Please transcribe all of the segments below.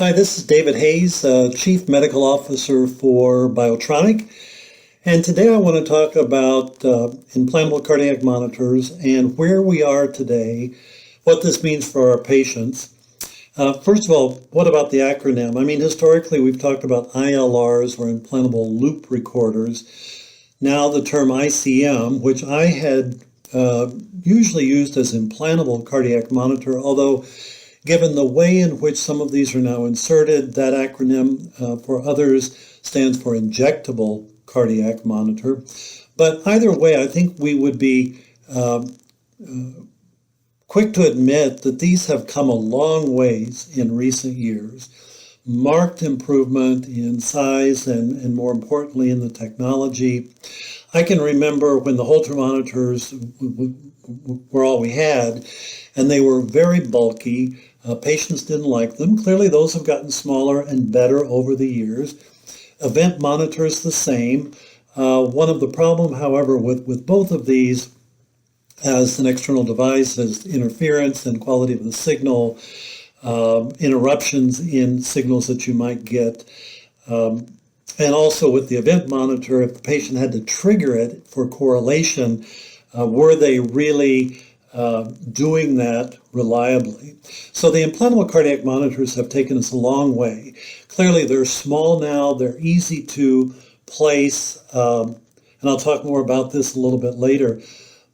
Hi, this is David Hayes, Chief Medical Officer for BIOTRONIK, and today I want to talk about implantable cardiac monitors and where we are today, what this means for our patients. First of all, what about the acronym? I mean, historically we've talked about ILRs, or implantable loop recorders. Now the term ICM, which I had usually used as implantable cardiac monitor, although given the way in which some of these are now inserted, that acronym for others stands for injectable cardiac monitor. But either way, I think we would be quick to admit that these have come a long ways in recent years. Marked improvement in size and more importantly in the technology. I can remember when the Holter monitors were all we had, and they were very bulky. Patients didn't like them. Clearly those have gotten smaller and better over the years. Event monitors the same. One of the problem, however, with both of these as an external device is interference and quality of the signal, interruptions in signals that you might get. And also with the event monitor, if the patient had to trigger it for correlation, were they really doing that reliably? So the implantable cardiac monitors have taken us a long way. Clearly they're small now, they're easy to place, and I'll talk more about this a little bit later.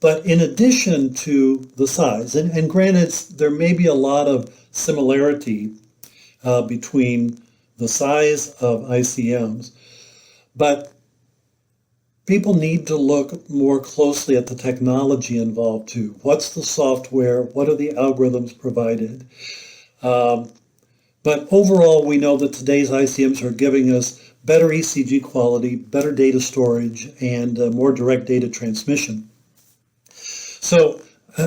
But in addition to the size, and granted there may be a lot of similarity between the size of ICMs, but people need to look more closely at the technology involved too. What's the software? What are the algorithms provided? But overall, we know that today's ICMs are giving us better ECG quality, better data storage, and more direct data transmission. So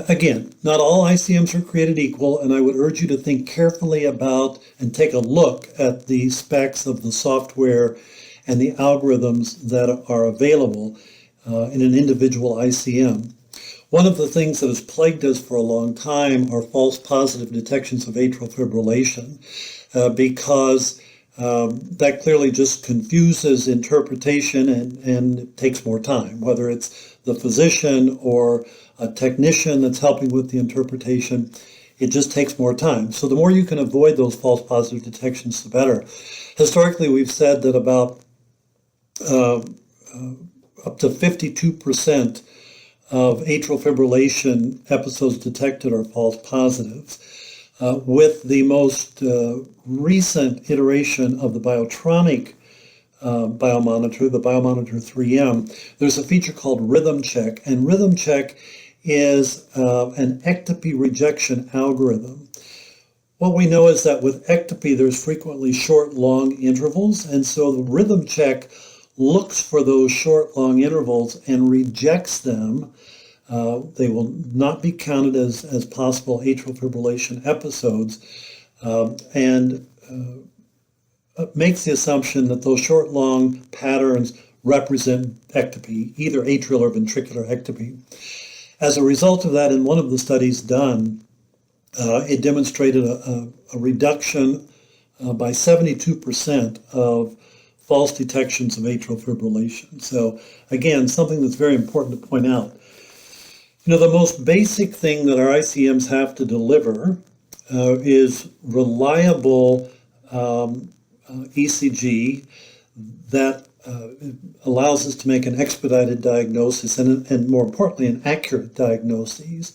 again, not all ICMs are created equal, and I would urge you to think carefully about and take a look at the specs of the software and the algorithms that are available in an individual ICM. One of the things that has plagued us for a long time are false positive detections of atrial fibrillation because that clearly just confuses interpretation and it takes more time, whether it's the physician or a technician that's helping with the interpretation. It just takes more time. So the more you can avoid those false positive detections, the better. Historically, we've said that about up to 52% of atrial fibrillation episodes detected are false positives. With the most recent iteration of the BIOTRONIK biomonitor, the biomonitor 3M, there's a feature called rhythm check, and rhythm check is an ectopy rejection algorithm. What we know is that with ectopy, there's frequently short, long intervals, and so the rhythm check looks for those short, long intervals and rejects them. They will not be counted as possible atrial fibrillation episodes, and makes the assumption that those short, long patterns represent ectopy, either atrial or ventricular ectopy. As a result of that, in one of the studies done, it demonstrated a reduction by 72% of false detections of atrial fibrillation. So again, something that's very important to point out. You know, the most basic thing that our ICMs have to deliver is reliable ECG that allows us to make an expedited diagnosis and more importantly, an accurate diagnosis.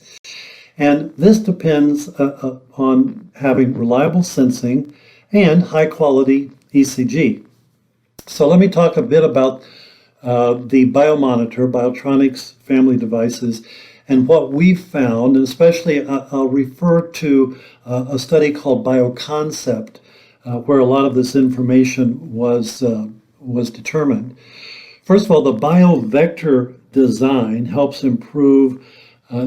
And this depends on having reliable sensing and high quality ECG. So let me talk a bit about the biomonitor, BIOTRONIK's family devices, and what we've found, and especially I'll refer to a study called BioConcept, where a lot of this information was determined. First of all, the BioVector design helps improve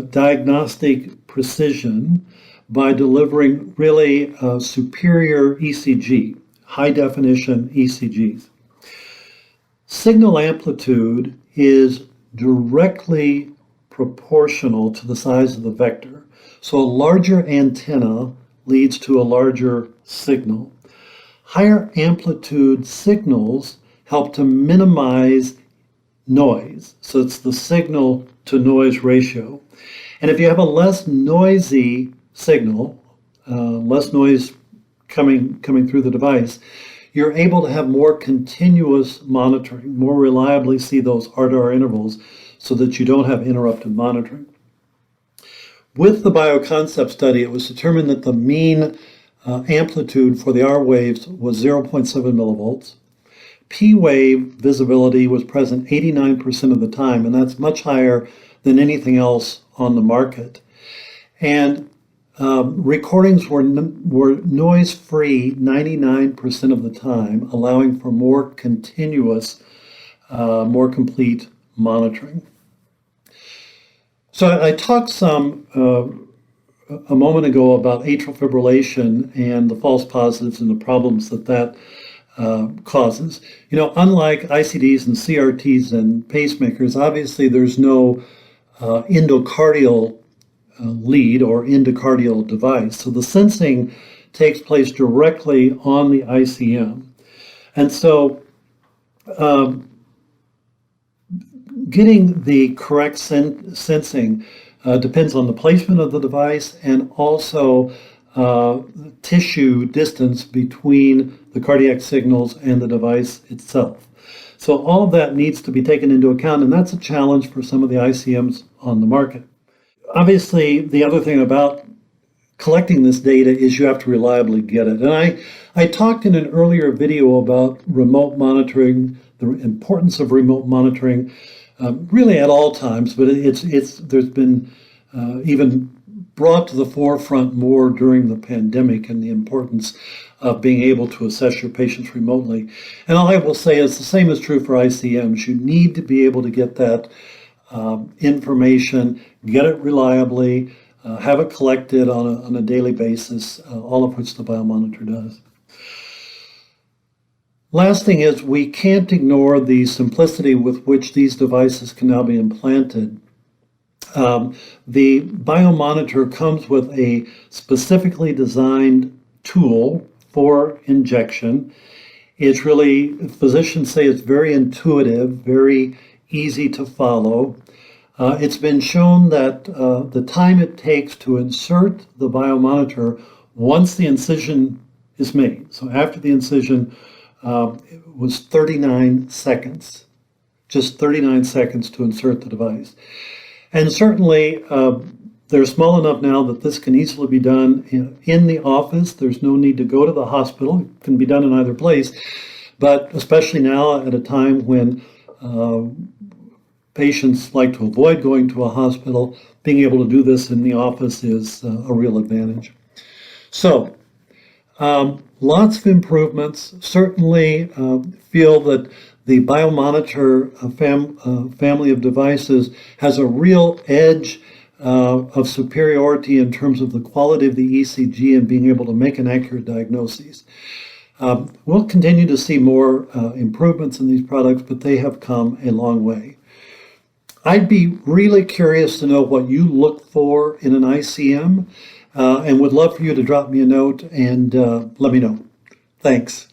diagnostic precision by delivering really superior ECG, high definition ECGs. Signal amplitude is directly proportional to the size of the vector. So a larger antenna leads to a larger signal. Higher amplitude signals help to minimize noise. So it's the signal to noise ratio. And if you have a less noisy signal, less noise coming through the device, you're able to have more continuous monitoring, more reliably see those R-to-R intervals so that you don't have interrupted monitoring. With the bioconcept study, it was determined that the mean amplitude for the R waves was 0.7 millivolts. P wave visibility was present 89% of the time, and that's much higher than anything else on the market. And recordings were noise-free 99% of the time, allowing for more continuous, more complete monitoring. So I talked some a moment ago about atrial fibrillation and the false positives and the problems that causes. Unlike ICDs and CRTs and pacemakers, obviously there's no endocardial lead or endocardial device. So the sensing takes place directly on the ICM. And so getting the correct sensing depends on the placement of the device and also tissue distance between the cardiac signals and the device itself. So all of that needs to be taken into account, and that's a challenge for some of the ICMs on the market. Obviously, the other thing about collecting this data is you have to reliably get it. And I talked in an earlier video about remote monitoring, the importance of remote monitoring, really at all times, but there's been even brought to the forefront more during the pandemic and the importance of being able to assess your patients remotely. And all I will say is the same is true for ICMs. You need to be able to get that information, get it reliably, have it collected on a daily basis, all of which the biomonitor does. Last thing is we can't ignore the simplicity with which these devices can now be implanted. The biomonitor comes with a specifically designed tool for injection. It's really, physicians say it's very intuitive, very easy to follow. It's been shown that the time it takes to insert the biomonitor once the incision is made, so after the incision, it was 39 seconds, just 39 seconds to insert the device. And certainly, they're small enough now that this can easily be done in the office. There's no need to go to the hospital. It can be done in either place. But especially now at a time when patients like to avoid going to a hospital, being able to do this in the office is a real advantage. So, lots of improvements. Certainly feel that the biomonitor family of devices has a real edge of superiority in terms of the quality of the ECG and being able to make an accurate diagnosis. We'll continue to see more improvements in these products, but they have come a long way. I'd be really curious to know what you look for in an ICM and would love for you to drop me a note and let me know. Thanks.